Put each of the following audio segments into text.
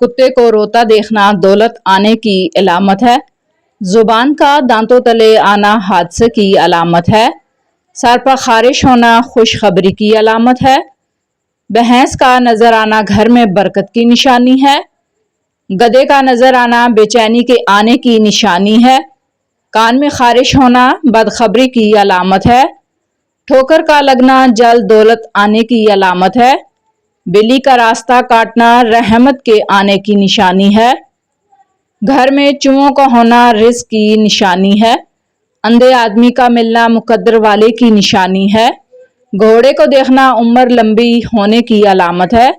کتے کو روتا دیکھنا دولت آنے کی علامت ہے۔ زبان کا دانتوں تلے آنا حادثے کی علامت ہے۔ سر پر خارش ہونا خوشخبری کی علامت ہے۔ بھینس کا نظر آنا گھر میں برکت کی نشانی ہے۔ گدھے کا نظر آنا بے چینی کے آنے کی نشانی ہے۔ کان میں خارش ہونا بدخبری کی علامت ہے۔ ٹھوکر کا لگنا جلد دولت آنے کی علامت ہے۔ بلی کا راستہ کاٹنا رحمت کے آنے کی نشانی ہے۔ گھر میں چوہوں کا ہونا رزق کی نشانی ہے۔ اندھے آدمی کا ملنا مقدر والے کی نشانی ہے۔ گھوڑے کو دیکھنا عمر لمبی ہونے کی علامت ہے۔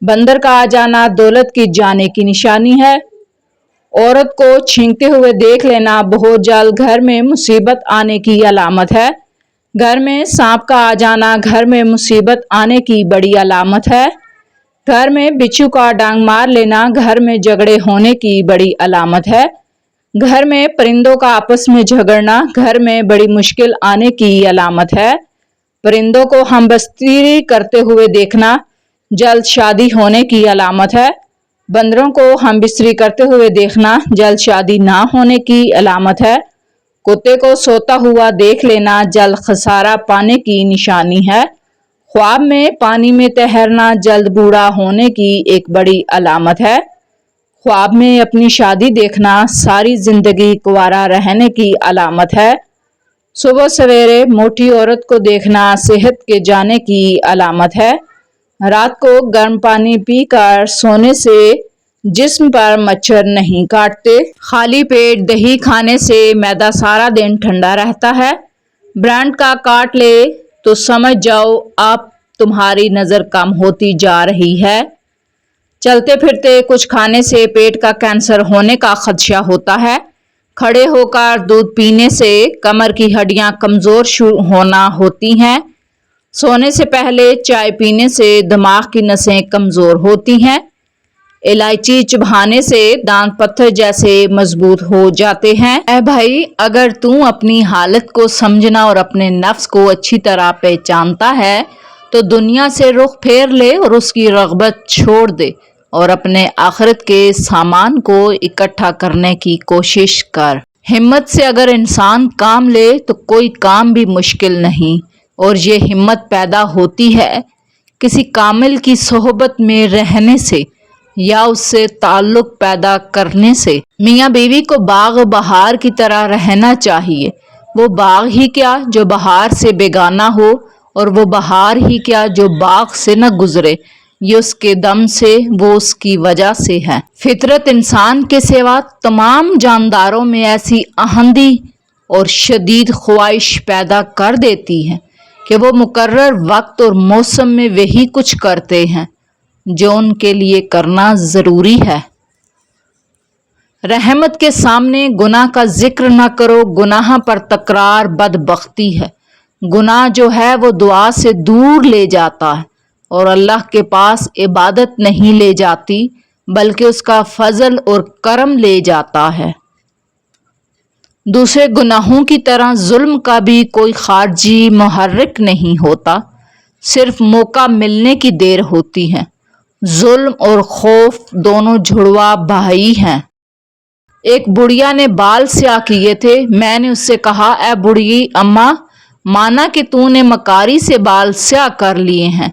بندر کا آ جانا دولت کی جانے کی نشانی ہے۔ عورت کو چھینکتے ہوئے دیکھ لینا بہت جلد گھر میں مصیبت آنے کی علامت ہے۔ گھر میں سانپ کا آ جانا گھر میں مصیبت آنے کی بڑی علامت ہے۔ گھر میں بچھو کا ڈانگ مار لینا گھر میں جھگڑے ہونے کی بڑی علامت ہے۔ گھر میں پرندوں کا آپس میں جھگڑنا گھر میں بڑی مشکل آنے کی علامت ہے۔ پرندوں کو ہم بستری کرتے ہوئے دیکھنا جلد شادی ہونے کی علامت ہے۔ بندروں کو ہم بستری کرتے ہوئے دیکھنا جلد شادی نہ ہونے کی علامت ہے۔ کتے کو سوتا ہوا دیکھ لینا جلد خسارہ پانے کی نشانی ہے۔ خواب میں پانی میں تیرنا جلد بوڑھا ہونے کی ایک بڑی علامت ہے۔ خواب میں اپنی شادی دیکھنا ساری زندگی کنوارا رہنے کی علامت ہے۔ صبح سویرے موٹی عورت کو دیکھنا صحت کے جانے کی علامت ہے۔ رات کو گرم پانی پی کر سونے سے جسم پر مچھر نہیں کاٹتے۔ خالی پیٹ دہی کھانے سے معدہ سارا دن ٹھنڈا رہتا ہے۔ برانڈ کا کاٹ لے تو سمجھ جاؤ اب تمہاری نظر کم ہوتی جا رہی ہے۔ چلتے پھرتے کچھ کھانے سے پیٹ کا کینسر ہونے کا خدشہ ہوتا ہے۔ کھڑے ہو کر دودھ پینے سے کمر کی ہڈیاں کمزور ہونا ہوتی ہیں۔ سونے سے پہلے چائے پینے سے دماغ کی نسیں کمزور ہوتی ہیں۔ الائچی چبانے سے دانت پتھر جیسے مضبوط ہو جاتے ہیں۔ اے بھائی، اگر تم اپنی حالت کو سمجھنا اور اپنے نفس کو اچھی طرح پہچانتا ہے تو دنیا سے رخ پھیر لے اور اس کی رغبت چھوڑ دے اور اپنے آخرت کے سامان کو اکٹھا کرنے کی کوشش کر۔ ہمت سے اگر انسان کام لے تو کوئی کام بھی مشکل نہیں، اور یہ ہمت پیدا ہوتی ہے کسی کامل کی صحبت میں رہنے سے یا اس سے تعلق پیدا کرنے سے۔ میاں بیوی کو باغ و بہار کی طرح رہنا چاہیے۔ وہ باغ ہی کیا جو بہار سے بیگانہ ہو، اور وہ بہار ہی کیا جو باغ سے نہ گزرے۔ یہ اس کے دم سے، وہ اس کی وجہ سے ہے۔ فطرت انسان کے سوا تمام جانداروں میں ایسی اہندی اور شدید خواہش پیدا کر دیتی ہے کہ وہ مقرر وقت اور موسم میں وہی کچھ کرتے ہیں جو ان کے لیے کرنا ضروری ہے۔ رحمت کے سامنے گناہ کا ذکر نہ کرو، گناہ پر تکرار بدبختی ہے۔ گناہ جو ہے وہ دعا سے دور لے جاتا ہے اور اللہ کے پاس عبادت نہیں لے جاتی بلکہ اس کا فضل اور کرم لے جاتا ہے۔ دوسرے گناہوں کی طرح ظلم کا بھی کوئی خارجی محرک نہیں ہوتا، صرف موقع ملنے کی دیر ہوتی ہے۔ ظلم اور خوف دونوں جڑواں بھائی ہیں۔ ایک بڑھیا نے بال سیاہ کیے تھے۔ میں نے اس سے کہا، اے بڑھی اماں، مانا کہ تو نے مکاری سے بال سیاہ کر لیے ہیں،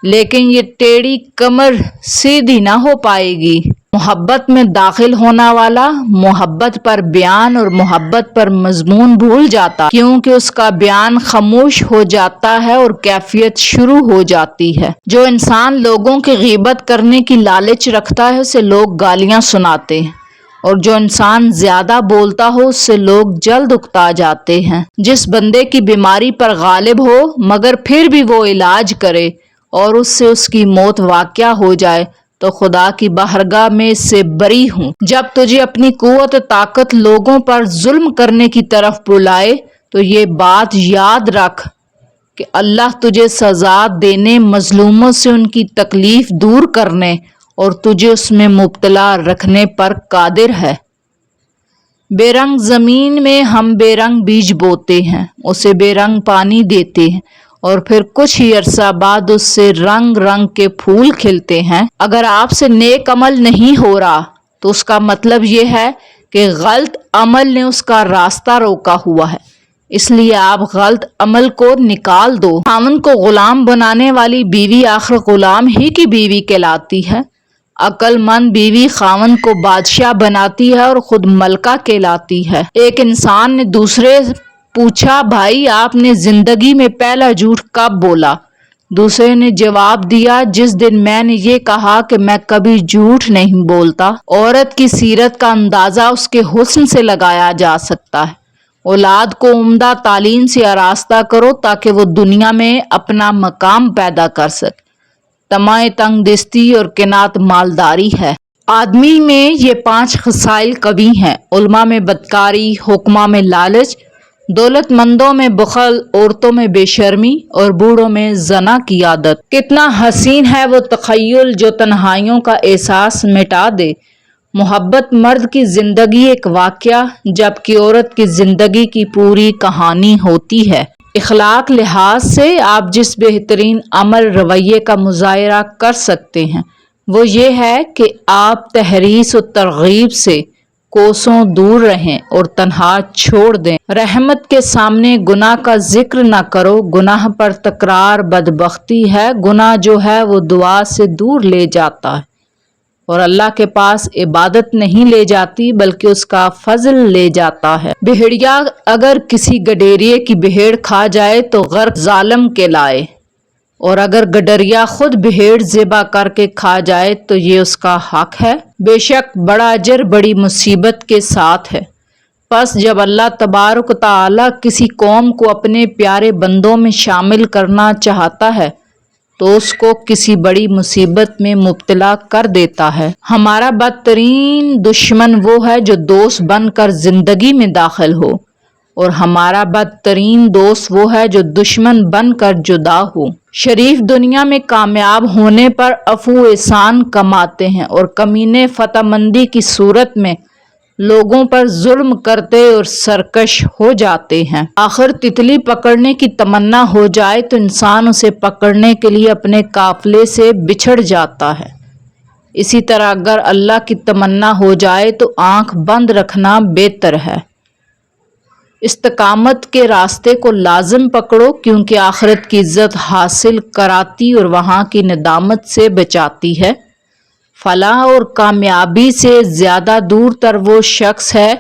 لیکن یہ ٹیڑھی کمر سیدھی نہ ہو پائے گی۔ محبت میں داخل ہونا والا محبت پر بیان اور محبت پر مضمون بھول جاتا، کیونکہ اس کا بیان خاموش ہو جاتا ہے اور کیفیت شروع ہو جاتی ہے۔ جو انسان لوگوں کی غیبت کرنے کی لالچ رکھتا ہے اسے لوگ گالیاں سناتے ہیں، اور جو انسان زیادہ بولتا ہو اس سے لوگ جلد اکتا جاتے ہیں۔ جس بندے کی بیماری پر غالب ہو مگر پھر بھی وہ علاج کرے اور اس سے اس کی موت واقع ہو جائے تو خدا کی بارگاہ میں اس سے بری ہوں۔ جب تجھے اپنی قوت و طاقت لوگوں پر ظلم کرنے کی طرف بلائے تو یہ بات یاد رکھ کہ اللہ تجھے سزا دینے، مظلوموں سے ان کی تکلیف دور کرنے اور تجھے اس میں مبتلا رکھنے پر قادر ہے۔ بے رنگ زمین میں ہم بے رنگ بیج بوتے ہیں، اسے بے رنگ پانی دیتے ہیں اور پھر کچھ ہی عرصہ بعد اس سے رنگ رنگ کے پھول کھلتے ہیں۔ اگر آپ سے نیک عمل نہیں ہو رہا تو اس کا مطلب یہ ہے کہ غلط عمل نے اس کا راستہ روکا ہوا ہے، اس لیے آپ غلط عمل کو نکال دو۔ خاوند کو غلام بنانے والی بیوی آخر غلام ہی کی بیوی کہلاتی ہے۔ عقل مند بیوی خاوند کو بادشاہ بناتی ہے اور خود ملکہ کہلاتی ہے۔ ایک انسان نے دوسرے پوچھا، بھائی آپ نے زندگی میں پہلا جھوٹ کب بولا؟ دوسرے نے جواب دیا، جس دن میں نے یہ کہا کہ میں کبھی جھوٹ نہیں بولتا۔ عورت کی سیرت کا اندازہ اس کے حسن سے لگایا جا سکتا ہے۔ اولاد کو عمدہ تعلیم سے آراستہ کرو تاکہ وہ دنیا میں اپنا مقام پیدا کر سکے۔ طمع تنگ دستی اور قناعت مالداری ہے۔ آدمی میں یہ 5 خصال قوی ہیں: علماء میں بدکاری، حکماء میں لالچ، دولت مندوں میں بخل، عورتوں میں بے شرمی اور بوڑھوں میں زنا کی عادت۔ کتنا حسین ہے وہ تخیل جو تنہائیوں کا احساس مٹا دے۔ محبت مرد کی زندگی ایک واقعہ جبکہ عورت کی زندگی کی پوری کہانی ہوتی ہے۔ اخلاق لحاظ سے آپ جس بہترین عمل رویے کا مظاہرہ کر سکتے ہیں وہ یہ ہے کہ آپ تحریص و ترغیب سے کوسوں دور رہیں اور تنہا چھوڑ دیں۔ رحمت کے سامنے گناہ کا ذکر نہ کرو، گناہ پر تکرار بدبختی ہے۔ گناہ جو ہے وہ دعا سے دور لے جاتا ہے اور اللہ کے پاس عبادت نہیں لے جاتی بلکہ اس کا فضل لے جاتا ہے۔ بھیڑیا اگر کسی گڈریے کی بھیڑ کھا جائے تو غرق ظالم کہلائے، اور اگر گڈریا خود بھیڑ ذبح کر کے کھا جائے تو یہ اس کا حق ہے۔ بے شک بڑا اجر بڑی مصیبت کے ساتھ ہے۔ پس جب اللہ تبارک و تعالی کسی قوم کو اپنے پیارے بندوں میں شامل کرنا چاہتا ہے تو اس کو کسی بڑی مصیبت میں مبتلا کر دیتا ہے۔ ہمارا بدترین دشمن وہ ہے جو دوست بن کر زندگی میں داخل ہو، اور ہمارا بدترین دوست وہ ہے جو دشمن بن کر جدا ہو۔ شریف دنیا میں کامیاب ہونے پر عفو احسان کماتے ہیں اور کمینے فتح مندی کی صورت میں لوگوں پر ظلم کرتے اور سرکش ہو جاتے ہیں۔ آخر تتلی پکڑنے کی تمنا ہو جائے تو انسان اسے پکڑنے کے لیے اپنے قافلے سے بچھڑ جاتا ہے۔ اسی طرح اگر اللہ کی تمنا ہو جائے تو آنکھ بند رکھنا بہتر ہے۔ استقامت کے راستے کو لازم پکڑو کیونکہ آخرت کی عزت حاصل کراتی اور وہاں کی ندامت سے بچاتی ہے۔ فلاح اور کامیابی سے زیادہ دور تر وہ شخص ہے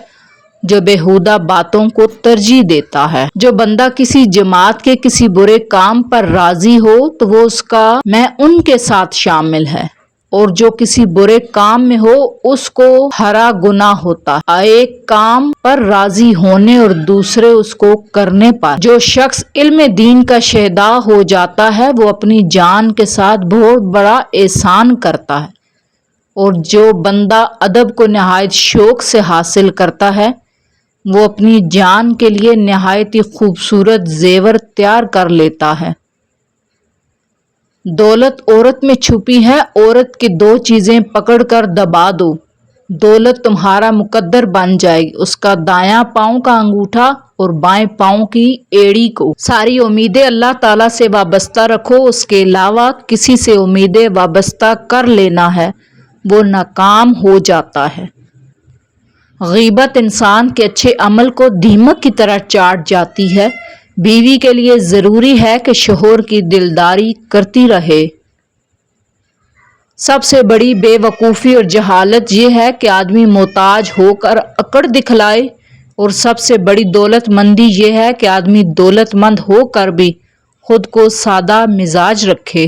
جو بیہودہ باتوں کو ترجیح دیتا ہے۔ جو بندہ کسی جماعت کے کسی برے کام پر راضی ہو تو وہ اس کا میں ان کے ساتھ شامل ہے، اور جو کسی برے کام میں ہو اس کو ہرا گناہ ہوتا ہے، ایک کام پر راضی ہونے اور دوسرے اس کو کرنے پر۔ جو شخص علم دین کا شہدا ہو جاتا ہے وہ اپنی جان کے ساتھ بہت بڑا احسان کرتا ہے، اور جو بندہ ادب کو نہایت شوق سے حاصل کرتا ہے وہ اپنی جان کے لیے نہایت ہی خوبصورت زیور تیار کر لیتا ہے۔ دولت عورت میں چھپی ہے، عورت کی 2 چیزیں پکڑ کر دبا دو، دولت تمہارا مقدر بن جائے گی، اس کا دایاں پاؤں کا انگوٹھا اور بائیں پاؤں کی ایڑی کو۔ ساری امیدیں اللہ تعالیٰ سے وابستہ رکھو، اس کے علاوہ کسی سے امیدیں وابستہ کر لینا ہے وہ ناکام ہو جاتا ہے۔ غیبت انسان کے اچھے عمل کو دیمک کی طرح چاٹ جاتی ہے۔ بیوی کے لیے ضروری ہے کہ شوہر کی دلداری کرتی رہے۔ سب سے بڑی بے وقوفی اور جہالت یہ ہے کہ آدمی محتاج ہو کر اکڑ دکھلائے، اور سب سے بڑی دولت مندی یہ ہے کہ آدمی دولت مند ہو کر بھی خود کو سادہ مزاج رکھے۔